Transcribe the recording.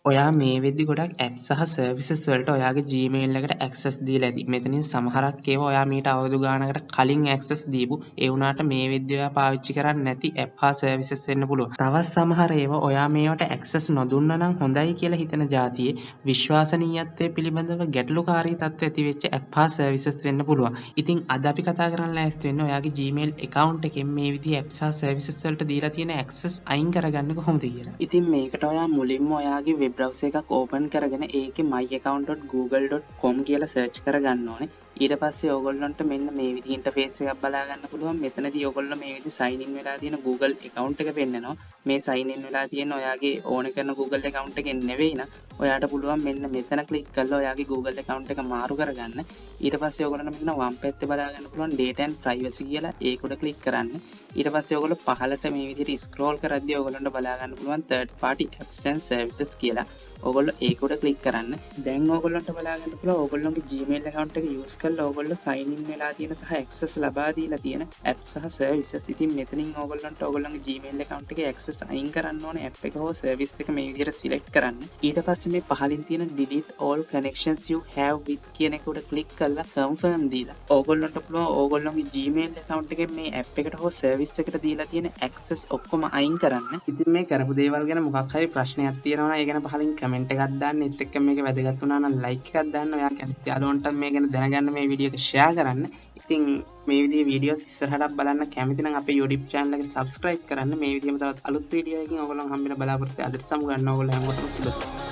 ඔයා මේ වෙද්දි ගොඩක් ඇප් සහ සර්විසස් වලට ඔයාගේ Gmail එකට ඇක්සස් දීලා ඇති. මෙතනින් සමහරක් ඒවා ඔයා මීට අවුරුදු ගානකට කලින් ඇක්සස් දීපු ඒ වුණාට මේ වෙද්දි ඔයා පාවිච්චි කරන්නේ නැති ඇප් හා සර්විසස් වෙන්න පුළුවන්. තවත් සමහර ඒවා ඔයා මේවට ඇක්සස් නොදුන්නා නම් හොඳයි කියලා හිතන જાතියේ විශ්වාසනීයත්වය පිළිබඳව ගැටලුකාරී තත්ත්ව ඇති වෙච්ච ඇප් හා සර්විසස් වෙන්න පුළුවන්. ඉතින් අද අපි කතා කරන්න ලෑස්ති වෙන්නේ ඔයාගේ Gmail account එකෙන් මේ විදිහේ apps හා සර්විසස් වලට දීලා තියෙන ඇක්සස් අයින් කරගන්නේ කොහොමද කියලා. ඉතින් මේකට ඔයා මුලින්ම ඔයාගේ වෙබ් browser එකක් ඕපන් කරගෙන ඒකේ myaccount.google.com කියලා සර්ච් කරගන්න ඕනේ. ඊට පස්සේ ඕගොල්ලන්ට මෙන්න මේ විදිහේ ඉන්ටර්ෆේස් එකක් බලා ගන්න පුළුවන්. මෙතනදී ඕගොල්ලෝ මේ විදිහේ sign in වෙලා තියෙන Google account එක පෙන්නනවා. මේ sign in වෙලා තියෙන ඔයාගේ ඕන කරන Google account එකෙන් නෙවෙයි න ะ ඔයාට පුළුවන් මෙන්න මෙතන ක්ලික් කරලා ඔයාගේ Google account එක මාරු කරගන්න. ඊට පස්සේ ඕගොල්ලන්ට මෙතන වම් පැත්තේ බලා ගන්න පුළුවන් data and privacy කියලා ඒක උඩ ක්ලික් කරන්න. ඊට පස්සේ ඕගොල්ලෝ පහළට මේ විදිහට scroll කරද්දී ඕගොල්ලන්ට බලා ගන්න පුළුවන් third party apps and services කියලා. ඕගොල්ලෝ ඒක උඩ ක්ලික් කරන්න. දැන් ඕගොල්ලන්ට බලා ගන්න පුළුවන් ඕගොල්ලෝගේ Gmail account එක use කරලා ඕගොල්ලෝ sign in වෙලා තියෙන සහ access ලබා දීලා තියෙන apps සහ services. ඉතින් මෙතනින් ඕගොල්ලන්ට ඕගොල්ලෝගේ Gmail account එකේ access අයින් කරන්න ඕනේ app එක හෝ service එක මේ විදිහට select කරන්න. ඊට පස්සේ මේ පහලින් තියෙන delete all connections you have with කියන එක උඩ click කරලා confirm දීලා ඕගොල්ලන්ට පුළුවන් ඕගොල්ලෝගේ Gmail account එකේ මේ app එකට හෝ service එකට දීලා තියෙන access ඔක්කොම අයින් කරන්න. ඉතින් මේ කරපු දේවල් ගැන මොකක් හරි ප්‍රශ්නයක් තියෙනවා නම් ඒ ගැන පහලින් comment එකක් දාන්න. ඒත් එක්ක මේක වැදගත් වුණා නම් like එකක් දාන්න. ඔයා කැමති යාළුවන්ට මේ ගැන දැනගන්න මේ වීඩියෝ එක share කරන්න. ඉතින් මේ විදිහේ වීඩියෝස් ඉස්සරහට බලන්න කැමති නම් අපේ YouTube channel එක subscribe කරන්න. මේ විදිහම තවත් අලුත් වීඩියෝ එකකින් ඔයගොල්ලන් හම්බෙන්න බලාපොරොත්තු වෙනවා. අදට සමු ගන්න ඕගොල්ලෝ හැමෝටම සුබ.